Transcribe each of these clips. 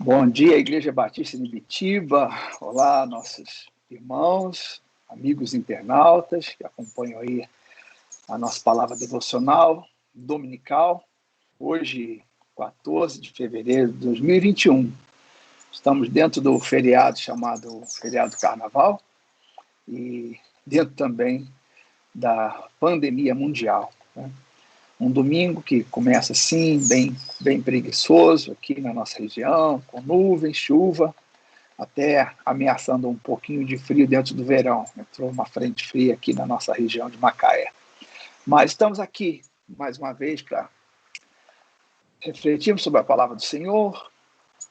Bom dia, Igreja Batista de Ibitiba. Olá, nossos irmãos, amigos internautas que acompanham aí a nossa palavra devocional dominical. Hoje, 14 de fevereiro de 2021. Estamos dentro do feriado chamado Feriado Carnaval e dentro também da pandemia mundial, né? Um domingo que começa assim, bem preguiçoso aqui na nossa região, com nuvens, chuva, até ameaçando um pouquinho de frio dentro do verão. Entrou uma frente fria aqui na nossa região de Macaé. Mas estamos aqui, mais uma vez, para refletirmos sobre a palavra do Senhor,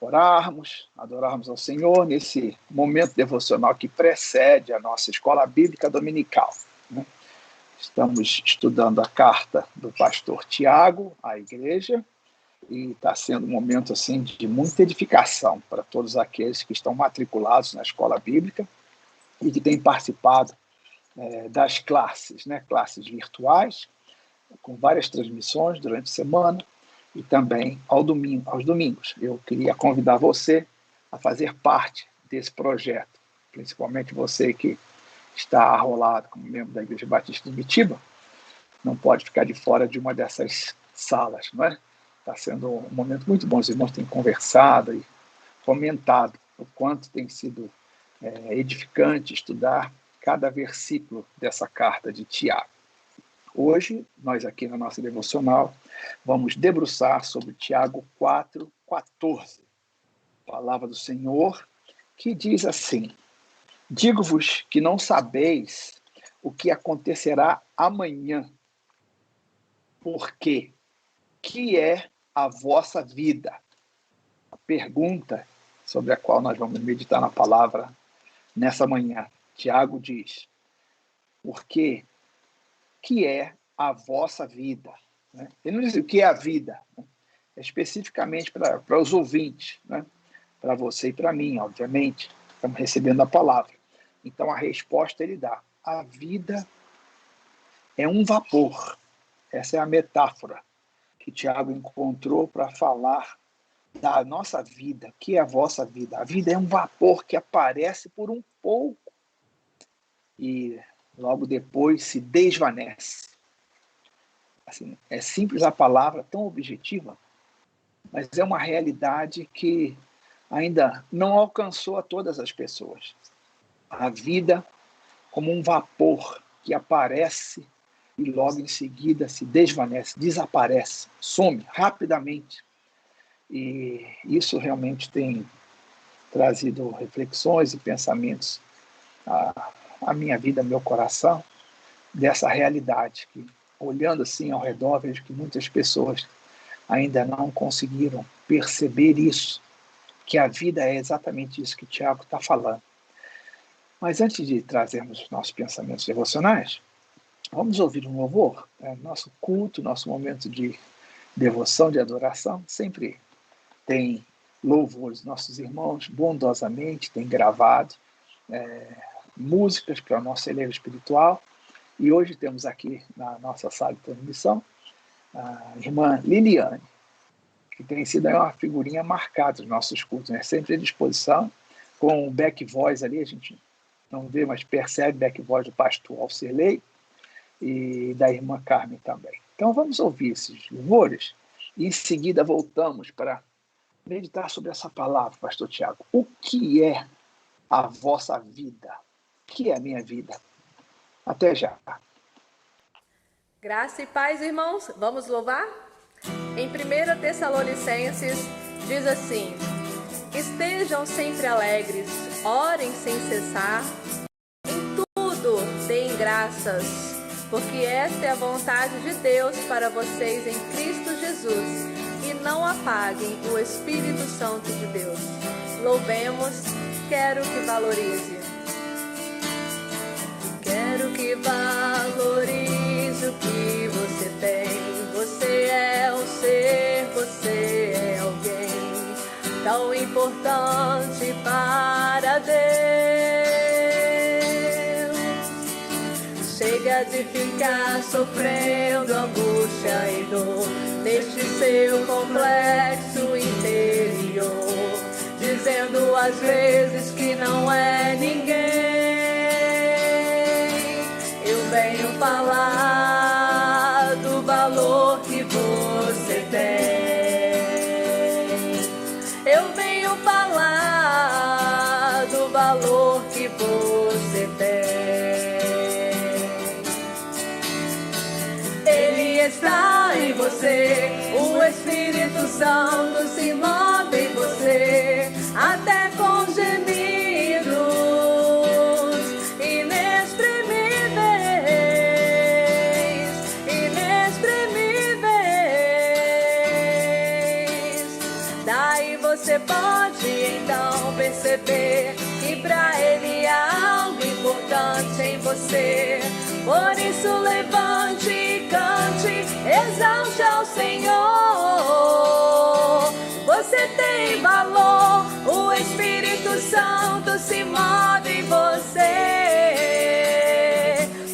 orarmos, adorarmos ao Senhor nesse momento devocional que precede a nossa escola bíblica dominical, né? Estamos estudando a carta do pastor Tiago à igreja e está sendo um momento assim, de muita edificação para todos aqueles que estão matriculados na escola bíblica e que têm participado das classes, né? Classes virtuais, com várias transmissões durante a semana e também aos domingos. Eu queria convidar você a fazer parte desse projeto, principalmente você que está arrolado como membro da Igreja Batista de Ibitiba, não pode ficar de fora de uma dessas salas, não é? Está sendo um momento muito bom. Os irmãos têm conversado e comentado o quanto tem sido edificante estudar cada versículo dessa carta de Tiago. Hoje, nós aqui na nossa devocional, vamos debruçar sobre Tiago 4:14, palavra do Senhor, que diz assim: digo-vos que não sabeis o que acontecerá amanhã, porque que é a vossa vida? A pergunta sobre a qual nós vamos meditar na palavra nessa manhã. Tiago diz: porque que é a vossa vida? Ele não diz o que é a vida, né? Especificamente para os ouvintes, né? Para você e para mim, obviamente, estamos recebendo a palavra. Então, a resposta ele dá: a vida é um vapor. Essa é a metáfora que Tiago encontrou para falar da nossa vida. O que é a vossa vida? A vida é um vapor que aparece por um pouco e logo depois se desvanece. Assim, é simples a palavra, tão objetiva, mas é uma realidade que ainda não alcançou a todas as pessoas. A vida como um vapor que aparece e logo em seguida se desvanece, desaparece, some rapidamente. E isso realmente tem trazido reflexões e pensamentos à minha vida, ao meu coração, dessa realidade que, olhando assim ao redor, vejo que muitas pessoas ainda não conseguiram perceber isso, que a vida é exatamente isso que Tiago está falando. Mas antes de trazermos nossos pensamentos devocionais, vamos ouvir um louvor. Nosso culto, nosso momento de devoção, de adoração, sempre tem louvores. Nossos irmãos bondosamente têm gravado músicas para o nosso celeiro espiritual. E hoje temos aqui na nossa sala de transmissão a irmã Liliane, que tem sido uma figurinha marcada dos nossos cultos, né? Sempre à disposição, com o back voice ali, a gente não vê, mas percebe o back voice do pastor Alcirlei e da irmã Carmen também. Então vamos ouvir esses louvores e em seguida voltamos para meditar sobre essa palavra, pastor Tiago. O que é a vossa vida? O que é a minha vida? Até já. Graça e paz, irmãos. Vamos louvar? Em 1 Tessalonicenses diz assim: estejam sempre alegres, orem sem cessar, em tudo deem graças, porque esta é a vontade de Deus para vocês em Cristo Jesus, e não apaguem o Espírito Santo de Deus. Louvemos, quero que valorize. Quero que valorize o que você tem. Você é um ser, você é alguém tão importante para Deus. Chega de ficar sofrendo angústia e dor neste seu complexo interior. às vezes que não é ninguém. Eu venho falar do valor que você tem. Eu venho falar do valor que você tem. Ele está em você, o Espírito Santo se move em você, até com gemidos inexprimíveis, inexprimíveis. Daí você pode então perceber que pra Ele há algo importante em você. Por isso levante e cante, exalte ao Senhor. Você tem valor, o Espírito Santo se move em você.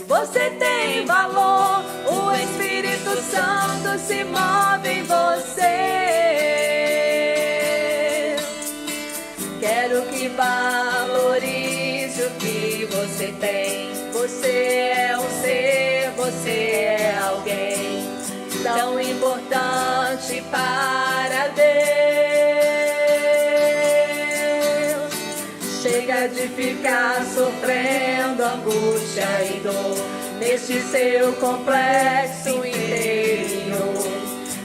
Você tem valor, o Espírito Santo se move em você. Quero que valorize o que você tem. Você é um ser, você é alguém tão importante para Deus. Chega de ficar sofrendo angústia e dor neste seu complexo interior,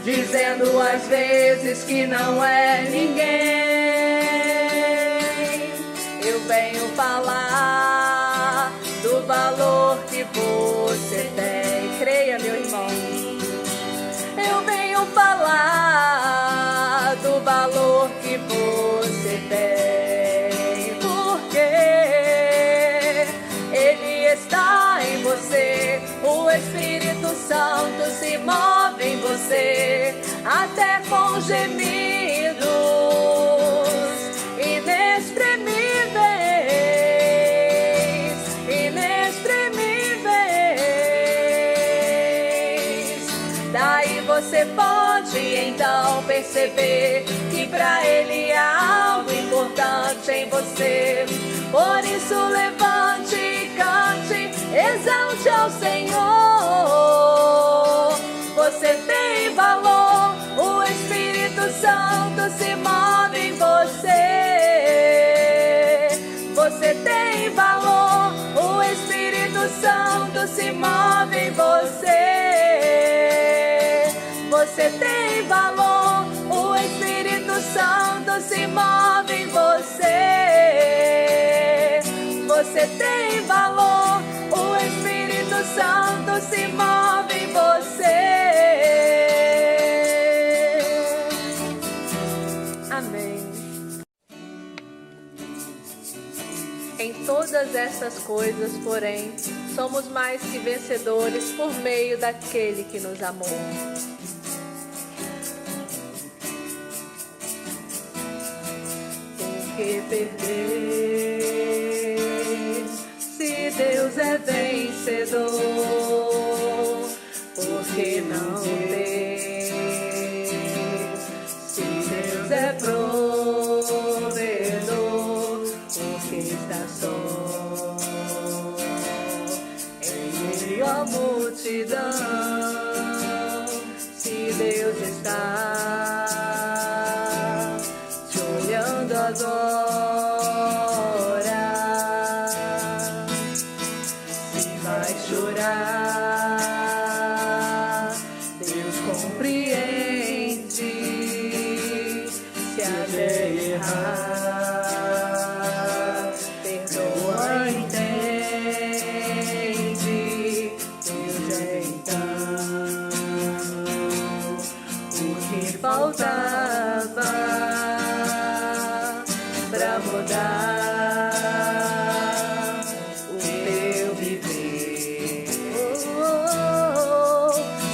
dizendo às vezes que não é ninguém. Eu venho falar do valor que você tem. Creia, meu irmão. Eu venho falar do valor que você tem, porque Ele está em você, o Espírito Santo se move em você, até com gemidos inexprimíveis, inexprimíveis. Daí você pode então perceber que pra Ele há algo importante em você. Por isso levante e cante, exalte ao Senhor. Você tem valor, o Espírito Santo se move em você. Você tem valor, o Espírito Santo se move em você. Você tem valor, o Espírito Santo se move em você. Você tem valor, o Espírito Santo se move em você. Amém. Em todas essas coisas, porém, somos mais que vencedores por meio daquele que nos amou. Que perder, se Deus é vencedor, por que não ter? Se Deus é provedor, por que está só? Em meio à multidão, se Deus está te olhando agora, se vai chorar, Deus compreende. Se até errar, perdoa, entende. Deus é então o que faltava pra mudar o teu viver.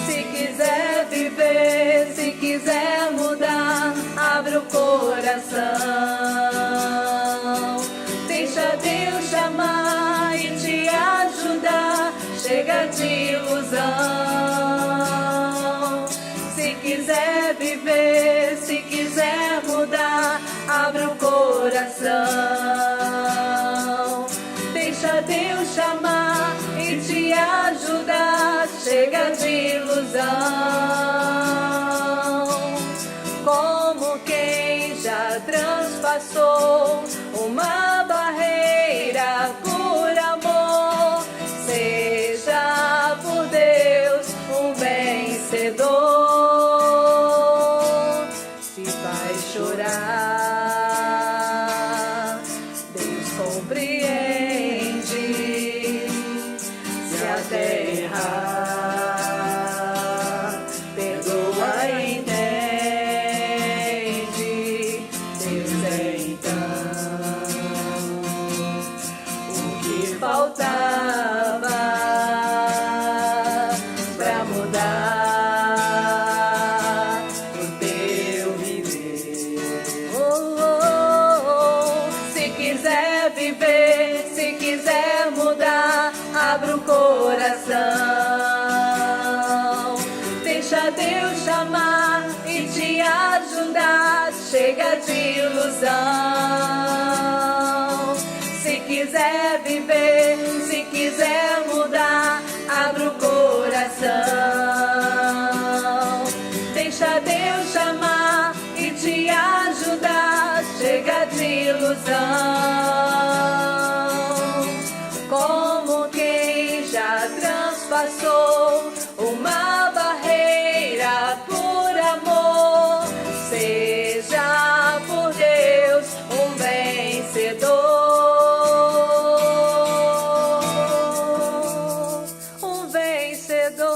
Se quiser viver, se quiser mudar, abre o coração. Deixa Deus chamar e te ajudar. Chega de ilusão. Se quiser viver, se quiser mudar, abre o coração. Deixa Deus chamar e te ajudar. Chega de ilusão. Se quiser viver, se quiser mudar, abre o coração. Deixa Deus chamar e te ajudar. Chega de ilusão. Como quem já transpassou uma barreira por amor, seja por Deus um vencedor, um vencedor.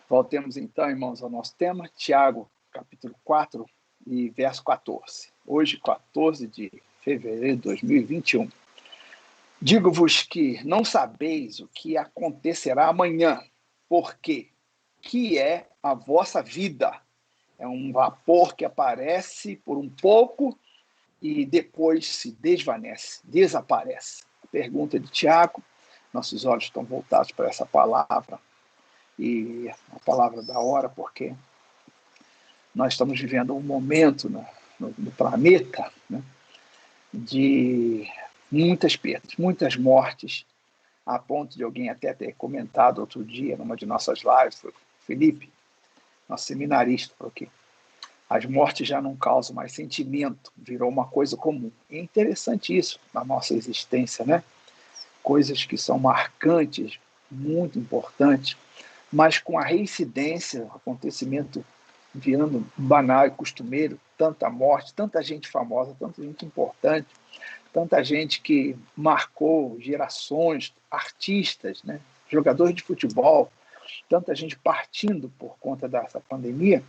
Voltemos então, irmãos, ao nosso tema, Tiago, capítulo 4 e verso 14. Hoje, 14 de fevereiro de 2021. Digo-vos que não sabeis o que acontecerá amanhã, porque que é a vossa vida? É um vapor que aparece por um pouco e depois se desvanece, desaparece. A pergunta de Tiago, nossos olhos estão voltados para essa palavra, e a palavra da hora, porque nós estamos vivendo um momento no planeta, né, de muitas perdas, muitas mortes, a ponto de alguém até ter comentado outro dia, numa de nossas lives, foi o Felipe, nosso seminarista, falou que as mortes já não causam mais sentimento, virou uma coisa comum. É interessante isso na nossa existência, né? Coisas que são marcantes, muito importantes, mas com a reincidência, acontecimento virando banal e costumeiro, tanta morte, tanta gente famosa, tanta gente importante, tanta gente que marcou gerações, artistas, né? Jogadores de futebol, tanta gente partindo por conta dessa pandemia,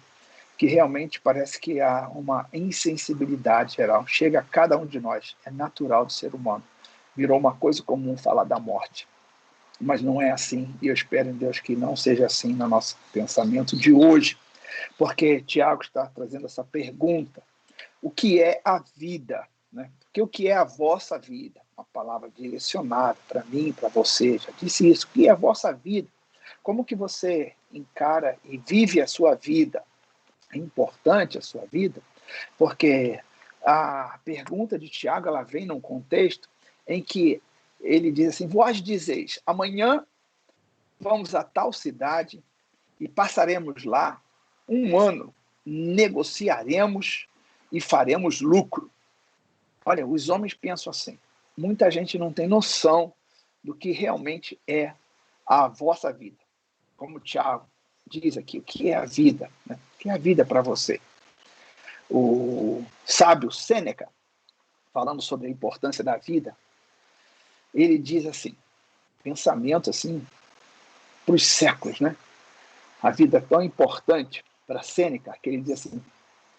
que realmente parece que há uma insensibilidade geral. Chega a cada um de nós, é natural do ser humano. Virou uma coisa comum falar da morte. Mas não é assim, e eu espero em Deus que não seja assim no nosso pensamento de hoje, porque Tiago está trazendo essa pergunta: o que é a vida? Né? Porque o que é a vossa vida? Uma palavra direcionada para mim, para você, já disse isso. O que é a vossa vida? Como que você encara e vive a sua vida? É importante a sua vida, porque a pergunta de Tiago, ela vem num contexto em que ele diz assim: vós dizeis, amanhã vamos a tal cidade e passaremos lá um ano, negociaremos e faremos lucro. Olha, os homens pensam assim. Muita gente não tem noção do que realmente é a vossa vida. Como o Tiago diz aqui, o que é a vida? Né? O que é a vida para você? O sábio Sêneca, falando sobre a importância da vida, ele diz assim, pensamento assim, para os séculos, né? A vida é tão importante para Sêneca, que ele diz assim,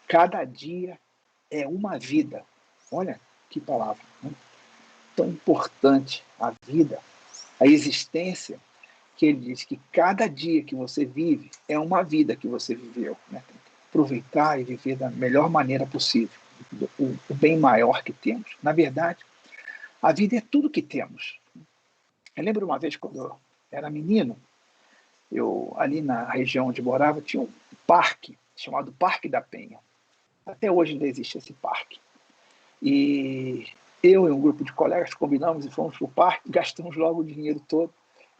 cada dia é uma vida. Olha que palavra, né? Tão importante a vida, a existência, que ele diz que cada dia que você vive é uma vida que você viveu. Né? Tem que aproveitar e viver da melhor maneira possível, o bem maior que temos. Na verdade, a vida é tudo que temos. Eu lembro uma vez, quando eu era menino, ali na região onde morava, tinha um parque chamado Parque da Penha. Até hoje ainda existe esse parque. E eu e um grupo de colegas combinamos e fomos para o parque, gastamos logo o dinheiro todo,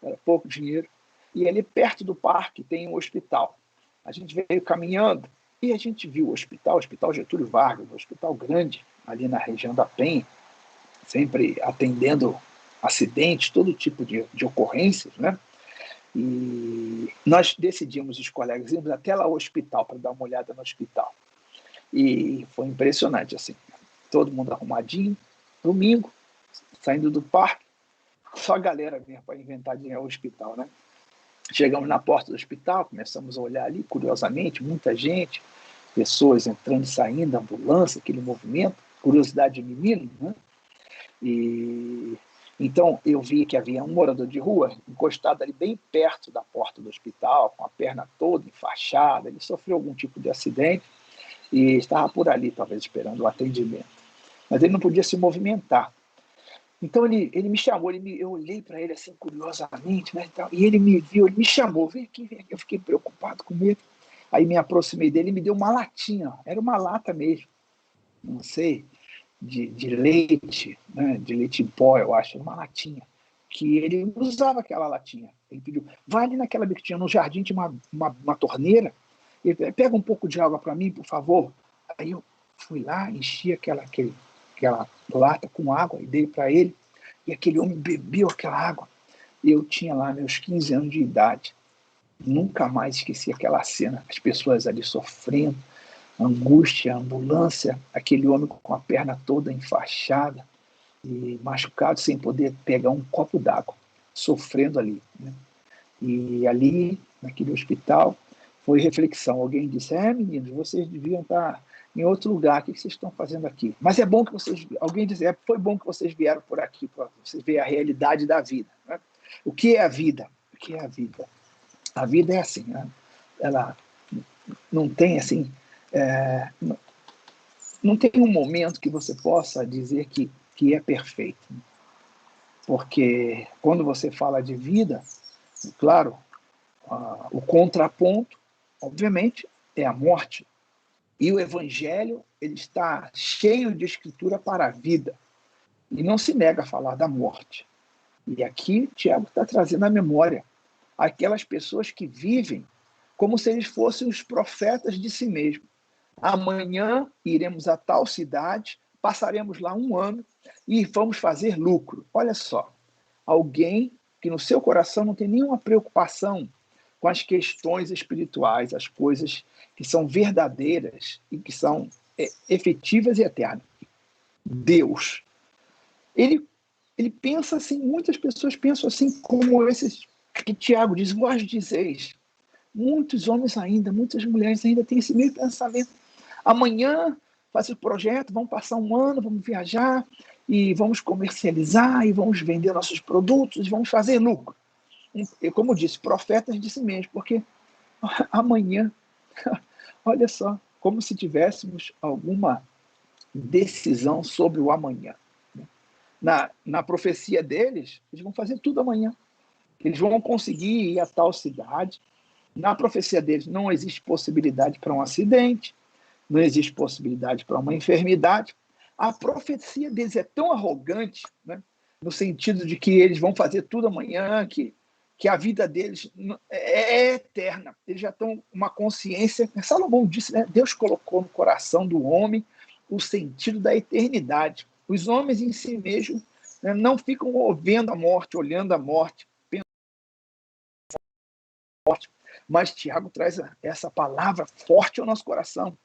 era pouco dinheiro, e ali perto do parque tem um hospital. A gente veio caminhando e a gente viu o Hospital Getúlio Vargas, um hospital grande ali na região da Penha, sempre atendendo acidentes, todo tipo de ocorrências, né? E nós decidimos, os colegas, irmos até lá ao hospital para dar uma olhada no hospital. E foi impressionante, assim, todo mundo arrumadinho, domingo, saindo do parque, só a galera mesmo para inventar de ir ao hospital, né? Chegamos na porta do hospital, começamos a olhar ali, curiosamente, muita gente, pessoas entrando e saindo, ambulância, aquele movimento, curiosidade de menino, né? E então eu vi que havia um morador de rua encostado ali bem perto da porta do hospital, com a perna toda enfaixada, ele sofreu algum tipo de acidente e estava por ali, talvez esperando o atendimento. Mas ele não podia se movimentar. Então ele me chamou, eu olhei para ele assim, curiosamente, né, e ele me viu, ele me chamou, vem aqui, vem aqui. Eu fiquei preocupado com ele. Aí me aproximei dele e me deu uma latinha, era uma lata mesmo, não sei, de leite, né, de leite em pó, eu acho, uma latinha, que ele usava aquela latinha. Ele pediu, vai ali naquela que tinha no jardim, tinha uma torneira, e pega um pouco de água para mim, por favor. Aí eu fui lá, enchi aquela lata com água e dei para ele, e aquele homem bebeu aquela água. E eu tinha lá meus 15 anos de idade. Nunca mais esqueci aquela cena, as pessoas ali sofrendo, angústia, ambulância, aquele homem com a perna toda enfaixada e machucado, sem poder pegar um copo d'água, sofrendo ali, né? E ali, naquele hospital, foi reflexão. Alguém disse, meninos, vocês deviam estar em outro lugar, o que vocês estão fazendo aqui? Mas é bom que vocês... Alguém disse, foi bom que vocês vieram por aqui, para vocês verem a realidade da vida, né? O que é a vida? O que é a vida? A vida é assim, né? Ela não tem assim... não tem um momento que você possa dizer que é perfeito. Porque quando você fala de vida, claro, o contraponto, obviamente, é a morte. E o Evangelho ele está cheio de escritura para a vida. E não se nega a falar da morte. E aqui Tiago está trazendo à memória aquelas pessoas que vivem como se eles fossem os profetas de si mesmos. Amanhã iremos a tal cidade, passaremos lá um ano e vamos fazer lucro. Olha só, alguém que no seu coração não tem nenhuma preocupação com as questões espirituais, as coisas que são verdadeiras e que são efetivas e eternas. Deus. Ele pensa assim, muitas pessoas pensam assim como esses que Tiago diz, vós dizeis. Muitos homens ainda, muitas mulheres ainda têm esse mesmo pensamento. Amanhã faz o projeto, vamos passar um ano, vamos viajar e vamos comercializar e vamos vender nossos produtos e vamos fazer lucro. E como eu disse, profetas de si mesmo, porque amanhã, olha só, como se tivéssemos alguma decisão sobre o amanhã. Na profecia deles, eles vão fazer tudo amanhã. Eles vão conseguir ir a tal cidade. Na profecia deles não existe possibilidade para um acidente, não existe possibilidade para uma enfermidade. A profecia deles é tão arrogante, né, no sentido de que eles vão fazer tudo amanhã, que a vida deles é eterna. Eles já estão com uma consciência. Salomão disse, né, Deus colocou no coração do homem o sentido da eternidade. Os homens em si mesmos, né, não ficam vendo a morte, olhando a morte, pensando a morte. Mas Tiago traz essa palavra forte ao nosso coração.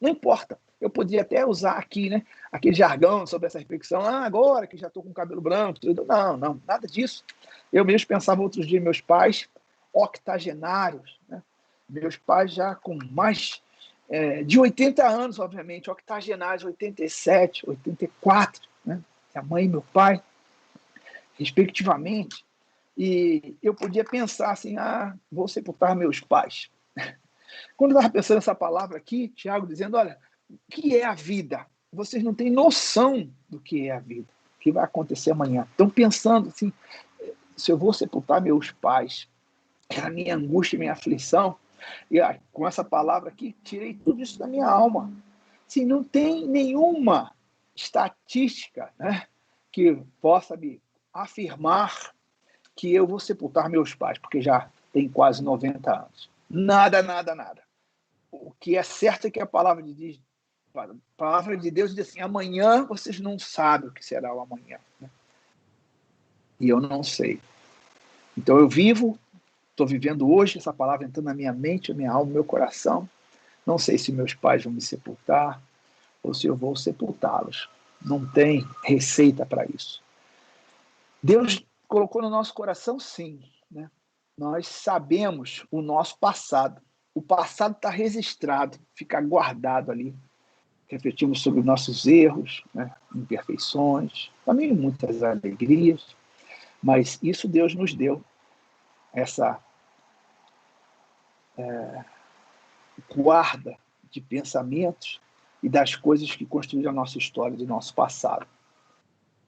Não importa. Eu podia até usar aqui, né, aquele jargão sobre essa reflexão. Agora que já estou com o cabelo branco, tudo. Não, nada disso. Eu mesmo pensava outros dias, meus pais octogenários, né? Meus pais já com mais de 80 anos, obviamente, octogenários, 87, 84, né? Minha mãe e meu pai, respectivamente. E eu podia pensar assim, vou sepultar meus pais. Quando eu estava pensando nessa palavra aqui, Tiago dizendo, olha, o que é a vida? Vocês não têm noção do que é a vida, o que vai acontecer amanhã. Estão pensando assim, se eu vou sepultar meus pais, a minha angústia, minha aflição, e com essa palavra aqui, tirei tudo isso da minha alma. Assim, não tem nenhuma estatística, né, que possa me afirmar que eu vou sepultar meus pais, porque já tem quase 90 anos. Nada. O que é certo é que a palavra de Deus diz assim, amanhã vocês não sabem o que será o amanhã. Né? E eu não sei. Então eu estou vivendo hoje, essa palavra entrando na minha mente, na minha alma, no meu coração. Não sei se meus pais vão me sepultar ou se eu vou sepultá-los. Não tem receita para isso. Deus colocou no nosso coração, sim. Né? Nós sabemos o nosso passado. O passado está registrado, fica guardado ali. Refletimos sobre nossos erros, né? Imperfeições, também muitas alegrias. Mas isso Deus nos deu, essa guarda de pensamentos e das coisas que construíram a nossa história, do nosso passado.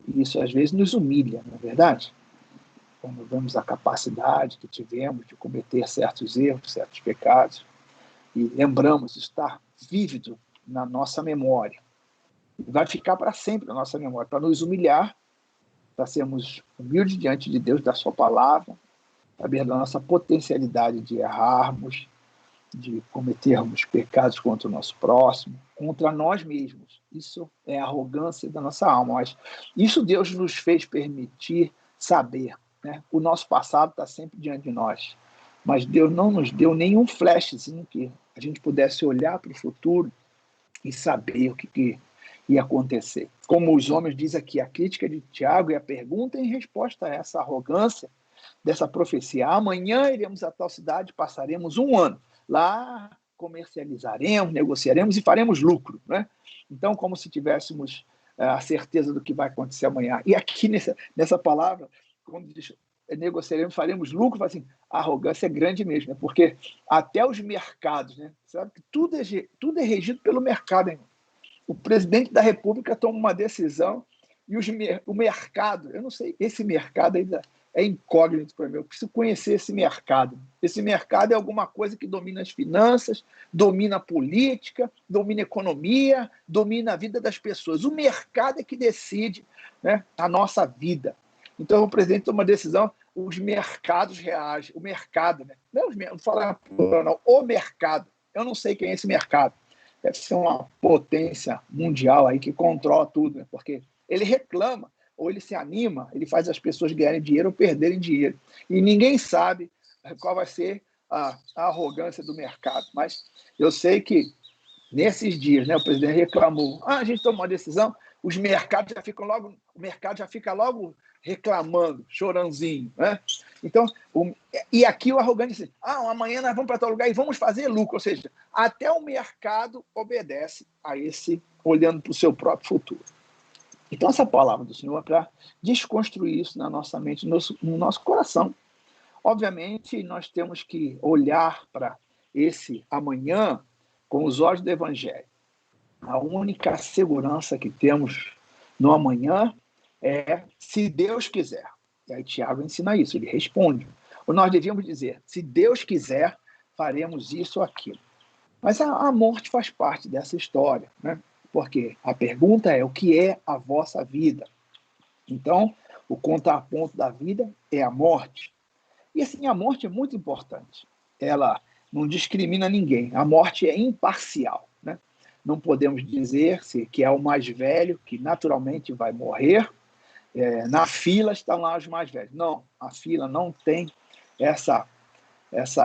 E isso, às vezes, nos humilha, não é verdade? Quando vemos a capacidade que tivemos de cometer certos erros, certos pecados, e lembramos, está vívido na nossa memória. Vai ficar para sempre na nossa memória, para nos humilhar, para sermos humildes diante de Deus, da sua palavra, saber da nossa potencialidade de errarmos, de cometermos pecados contra o nosso próximo, contra nós mesmos. Isso é a arrogância da nossa alma. Mas isso Deus nos fez permitir saber, né? O nosso passado está sempre diante de nós, mas Deus não nos deu nenhum flashzinho que a gente pudesse olhar para o futuro e saber o que ia acontecer. Como os homens dizem aqui, a crítica de Tiago e a pergunta em resposta a essa arrogância dessa profecia. Amanhã iremos a tal cidade, passaremos um ano. Lá comercializaremos, negociaremos e faremos lucro, né? Então, como se tivéssemos a certeza do que vai acontecer amanhã. E aqui nessa palavra, quando diz negociaremos, faremos lucro, assim, a arrogância é grande mesmo, né? Porque até os mercados, né? Sabe que tudo é regido pelo mercado, hein? O presidente da República toma uma decisão e o mercado, eu não sei, esse mercado ainda é incógnito para mim, eu preciso conhecer esse mercado. Esse mercado é alguma coisa que domina as finanças, domina a política, domina a economia, domina a vida das pessoas. O mercado é que decide, né, a nossa vida. Então, o presidente toma uma decisão, os mercados reagem. O mercado, né? Não falar não, o mercado. Eu não sei quem é esse mercado. Deve ser uma potência mundial aí que controla tudo, né? Porque ele reclama, ou ele se anima, ele faz as pessoas ganharem dinheiro ou perderem dinheiro. E ninguém sabe qual vai ser a arrogância do mercado. Mas eu sei que nesses dias, né, o presidente reclamou, a gente tomou uma decisão, o mercado já fica logo reclamando, chorãozinho, né? Então, e aqui o arrogante diz, amanhã nós vamos para tal lugar e vamos fazer lucro, ou seja, até o mercado obedece a esse, olhando para o seu próprio futuro. Então, essa palavra do Senhor é para desconstruir isso na nossa mente, no nosso coração. Obviamente, nós temos que olhar para esse amanhã com os olhos do Evangelho. A única segurança que temos no amanhã é se Deus quiser. E aí Tiago ensina isso, ele responde. Ou nós devíamos dizer, se Deus quiser, faremos isso ou aquilo. Mas a morte faz parte dessa história, né? Porque a pergunta é, o que é a vossa vida? Então, o contraponto da vida é a morte. E assim, a morte é muito importante. Ela não discrimina ninguém. A morte é imparcial, né? Não podemos dizer que é o mais velho que naturalmente vai morrer. Na fila estão lá os mais velhos. Não, a fila não tem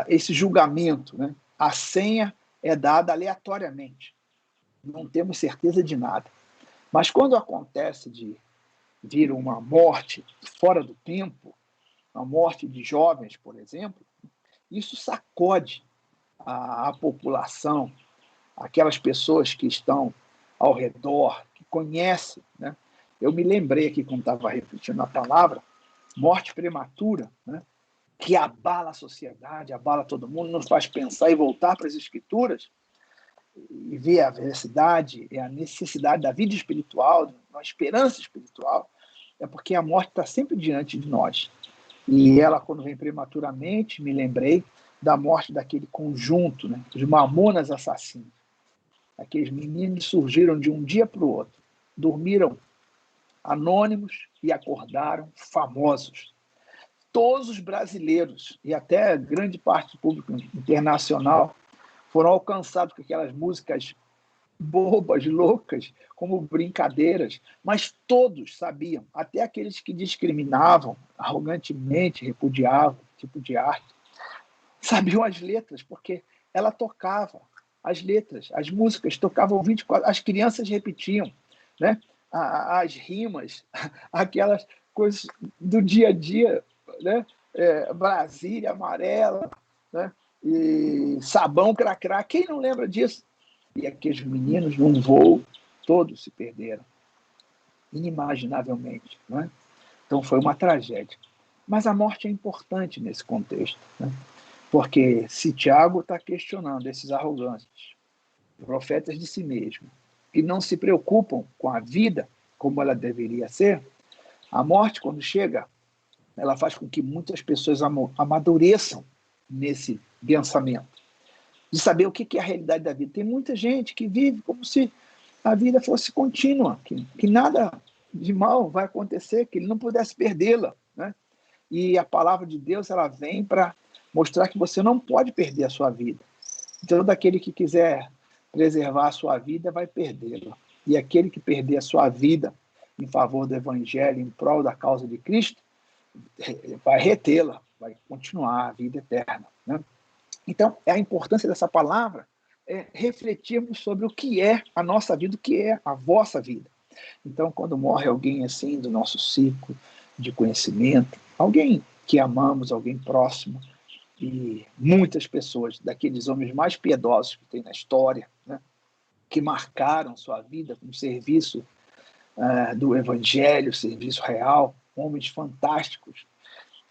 esse julgamento, né? A senha é dada aleatoriamente. Não temos certeza de nada. Mas quando acontece de vir uma morte fora do tempo, a morte de jovens, por exemplo, isso sacode a população, aquelas pessoas que estão ao redor, que conhecem, né? Eu me lembrei aqui, quando estava refletindo a palavra, morte prematura, né? Que abala a sociedade, abala todo mundo, nos faz pensar e voltar para as Escrituras e ver a veracidade e a necessidade da vida espiritual, da esperança espiritual, é porque a morte está sempre diante de nós. E ela, quando vem prematuramente, me lembrei da morte daquele conjunto, né, dos mamonas assassinos. Aqueles meninos surgiram de um dia para o outro, dormiram anônimos e acordaram famosos. Todos os brasileiros e até grande parte do público internacional foram alcançados com aquelas músicas bobas, loucas, como brincadeiras, mas todos sabiam, até aqueles que discriminavam, arrogantemente repudiavam tipo de arte, sabiam as letras, porque ela tocava as letras, as músicas tocavam 24, as crianças repetiam, né? As rimas, aquelas coisas do dia a dia, né? Brasília amarela, né? E sabão cracrá, quem não lembra disso? E aqueles meninos, num voo, todos se perderam, inimaginavelmente, não é? Então foi uma tragédia. Mas a morte é importante nesse contexto, né? Porque se Tiago está questionando esses arrogantes, profetas de si mesmo, que não se preocupam com a vida como ela deveria ser, A morte, quando chega, ela faz com que muitas pessoas amadureçam nesse pensamento, de saber o que é a realidade da vida. Tem muita gente que vive como se a vida fosse contínua, que nada de mal vai acontecer, que ele não pudesse perdê-la, né? E a palavra de Deus, ela vem para mostrar que você não pode perder a sua vida. Então, daquele que quiser preservar a sua vida, vai perdê-la. E aquele que perder a sua vida em favor do Evangelho, em prol da causa de Cristo, vai retê-la, vai continuar a vida eterna, né? Então, a importância dessa palavra é refletirmos sobre o que é a nossa vida, o que é a vossa vida. Então, quando morre alguém assim do nosso ciclo de conhecimento, alguém que amamos, alguém próximo, e muitas pessoas, daqueles homens mais piedosos que tem na história, né, que marcaram sua vida com o serviço do Evangelho, serviço real, homens fantásticos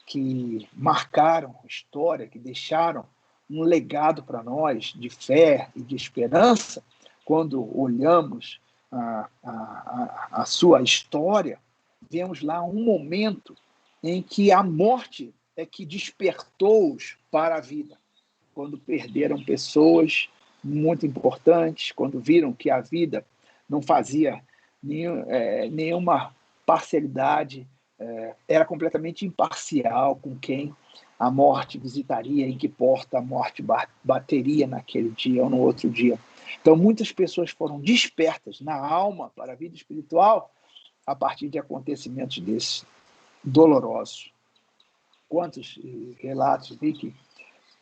que marcaram a história, que deixaram um legado para nós de fé e de esperança. Quando olhamos a sua história, vemos lá um momento em que a morte é que despertou-os para a vida. Quando perderam pessoas muito importantes, quando viram que a vida não fazia nenhuma parcialidade, era completamente imparcial com quem a morte visitaria, em que porta a morte bateria naquele dia ou no outro dia. Então, muitas pessoas foram despertas na alma para a vida espiritual a partir de acontecimentos desses dolorosos. Quantos relatos vi que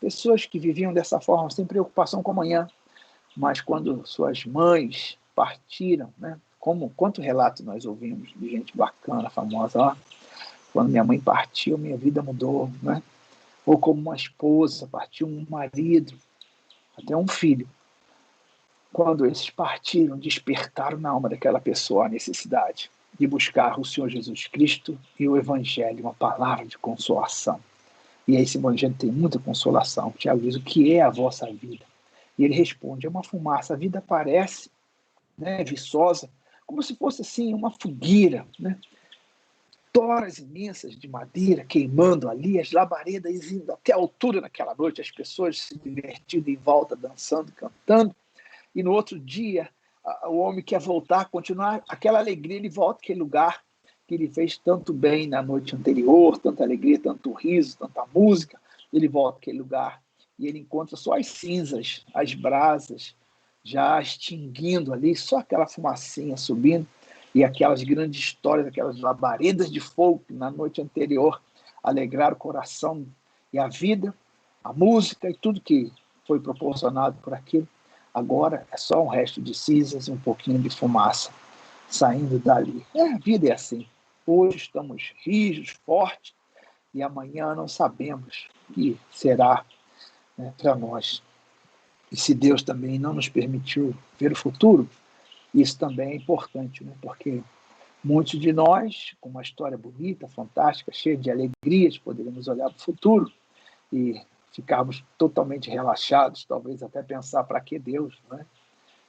pessoas que viviam dessa forma, sem preocupação com amanhã, mas quando suas mães partiram, né? Quanto relato nós ouvimos de gente bacana, famosa, ó, quando minha mãe partiu, minha vida mudou, né? Ou como uma esposa partiu, um marido, até um filho. Quando esses partiram, despertaram na alma daquela pessoa a necessidade de buscar o Senhor Jesus Cristo e o Evangelho, uma palavra de consolação. E esse Evangelho tem muita consolação. Tiago diz, o que é a vossa vida? E ele responde, é uma fumaça. A vida parece, né, viçosa, como se fosse assim uma fogueira, né? Toras imensas de madeira queimando ali, as labaredas indo até a altura naquela noite, as pessoas se divertindo em volta, dançando, cantando. E no outro dia, o homem quer voltar, continuar aquela alegria, ele volta àquele lugar que ele fez tanto bem na noite anterior, tanta alegria, tanto riso, tanta música. Ele volta àquele lugar e ele encontra só as cinzas, as brasas, já extinguindo ali, só aquela fumacinha subindo, e aquelas grandes histórias, aquelas labaredas de fogo que na noite anterior alegraram o coração e a vida, a música e tudo que foi proporcionado por aquilo. Agora é só um resto de cinzas e um pouquinho de fumaça saindo dali. A vida é assim. Hoje estamos rijos, fortes, e amanhã não sabemos o que será, né, para nós. E se Deus também não nos permitiu ver o futuro, isso também é importante, né? Porque muitos de nós, com uma história bonita, fantástica, cheia de alegrias, poderíamos olhar para o futuro e ficarmos totalmente relaxados, talvez até pensar para que Deus, né?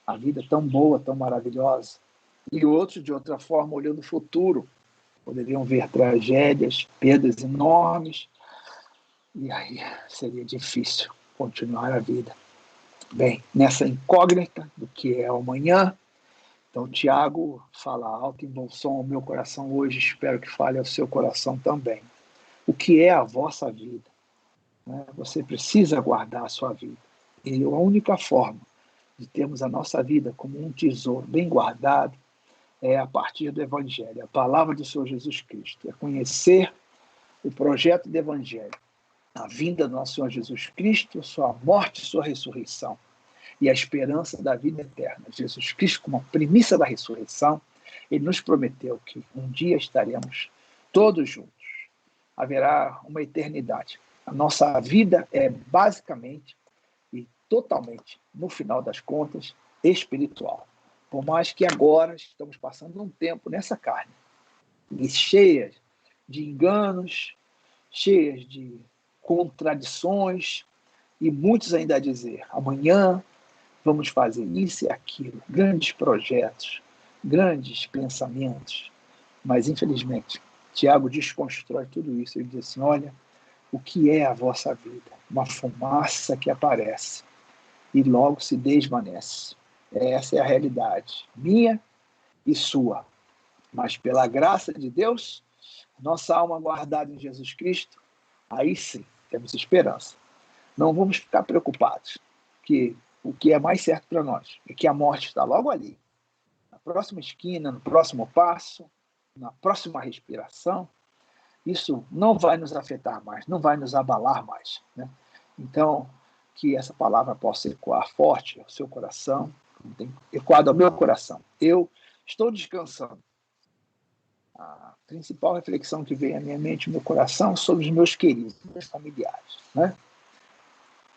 A vida é tão boa, tão maravilhosa. E outros, de outra forma, olhando o futuro, poderiam ver tragédias, perdas enormes, e aí seria difícil continuar a vida. Bem, nessa incógnita do que é o amanhã, então Tiago fala alto em bom som ao meu coração hoje, espero que fale ao seu coração também. O que é a vossa vida? Você precisa guardar a sua vida. E a única forma de termos a nossa vida como um tesouro bem guardado é a partir do Evangelho, a palavra do Senhor Jesus Cristo. É conhecer o projeto do Evangelho, a vinda do nosso Senhor Jesus Cristo, sua morte e sua ressurreição, e a esperança da vida eterna. Jesus Cristo, como a premissa da ressurreição, ele nos prometeu que um dia estaremos todos juntos. Haverá uma eternidade. A nossa vida é basicamente e totalmente, no final das contas, espiritual. Por mais que agora estamos passando um tempo nessa carne, e cheias de enganos, cheias de contradições, e muitos ainda a dizer, amanhã vamos fazer isso e aquilo, grandes projetos, grandes pensamentos, mas infelizmente Tiago desconstrói tudo isso. Ele diz assim, olha, o que é a vossa vida? Uma fumaça que aparece e logo se desvanece. Essa é a realidade, minha e sua. Mas pela graça de Deus, nossa alma guardada em Jesus Cristo, aí sim, temos esperança. Não vamos ficar preocupados, que o que é mais certo para nós é que a morte está logo ali, na próxima esquina, no próximo passo, na próxima respiração. Isso não vai nos afetar mais, não vai nos abalar mais, né? Então, que essa palavra possa ecoar forte ao seu coração, como tem ecoado ao meu coração. Eu estou descansando. A principal reflexão que veio à minha mente e ao meu coração sobre os meus queridos, meus familiares, né?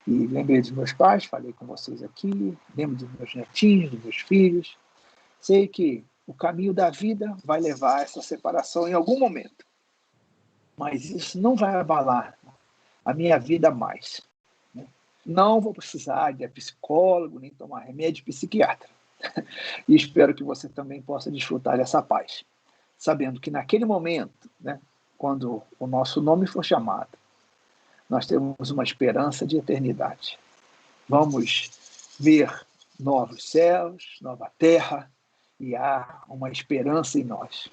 E lembrei dos meus pais, falei com vocês aqui, lembro dos meus netinhos, dos meus filhos. Sei que o caminho da vida vai levar a essa separação em algum momento, mas isso não vai abalar a minha vida mais. Não vou precisar de psicólogo, nem tomar remédio psiquiatra. E espero que você também possa desfrutar dessa paz, sabendo que naquele momento, né, quando o nosso nome for chamado, nós temos uma esperança de eternidade. Vamos ver novos céus, nova terra, e há uma esperança em nós.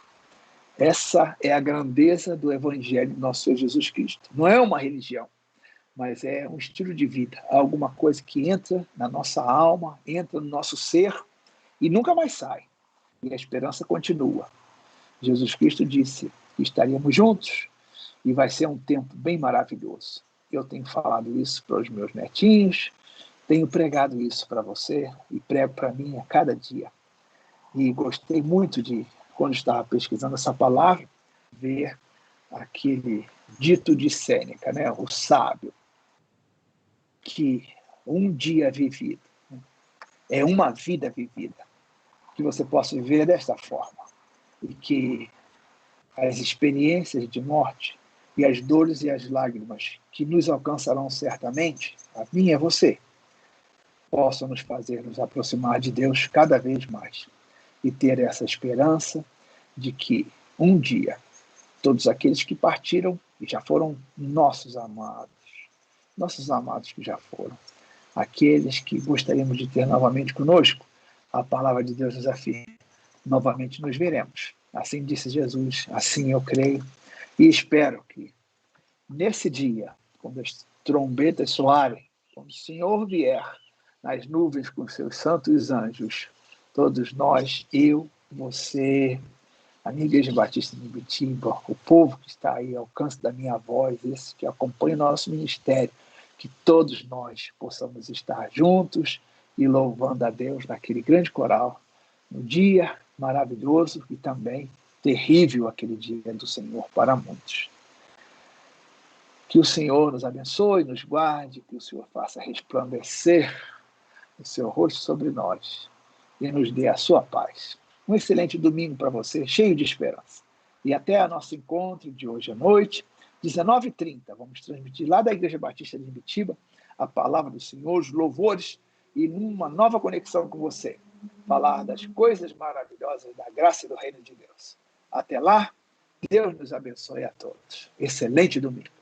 Essa é a grandeza do Evangelho do nosso Senhor Jesus Cristo. Não é uma religião, mas é um estilo de vida, alguma coisa que entra na nossa alma, entra no nosso ser e nunca mais sai. E a esperança continua. Jesus Cristo disse que estaríamos juntos e vai ser um tempo bem maravilhoso. Eu tenho falado isso para os meus netinhos, tenho pregado isso para você e prego para mim a cada dia. E gostei muito de, quando estava pesquisando essa palavra, ver aquele dito de Sêneca, né? O sábio, que um dia vivido é uma vida vivida, que você possa viver desta forma e que as experiências de morte e as dores e as lágrimas que nos alcançarão certamente, a mim e a você, possam nos fazer nos aproximar de Deus cada vez mais e ter essa esperança de que um dia todos aqueles que partiram e já foram nossos amados que já foram, aqueles que gostaríamos de ter novamente conosco, a palavra de Deus nos afirma, novamente nos veremos. Assim disse Jesus, assim eu creio e espero que nesse dia, quando as trombetas soarem, quando o Senhor vier nas nuvens com seus santos anjos, todos nós, eu, você, a minha Igreja Batista de Ibitiba, o povo que está aí ao alcance da minha voz, esse que acompanha o nosso ministério, que todos nós possamos estar juntos e louvando a Deus naquele grande coral, no dia maravilhoso e também terrível aquele dia do Senhor para muitos. Que o Senhor nos abençoe, nos guarde, que o Senhor faça resplandecer o seu rosto sobre nós e nos dê a sua paz. Um excelente domingo para você, cheio de esperança. E até o nosso encontro de hoje à noite, 19h30. Vamos transmitir lá da Igreja Batista de Ibitiba a palavra do Senhor, os louvores e numa nova conexão com você. Falar das coisas maravilhosas da graça e do reino de Deus. Até lá, Deus nos abençoe a todos. Excelente domingo.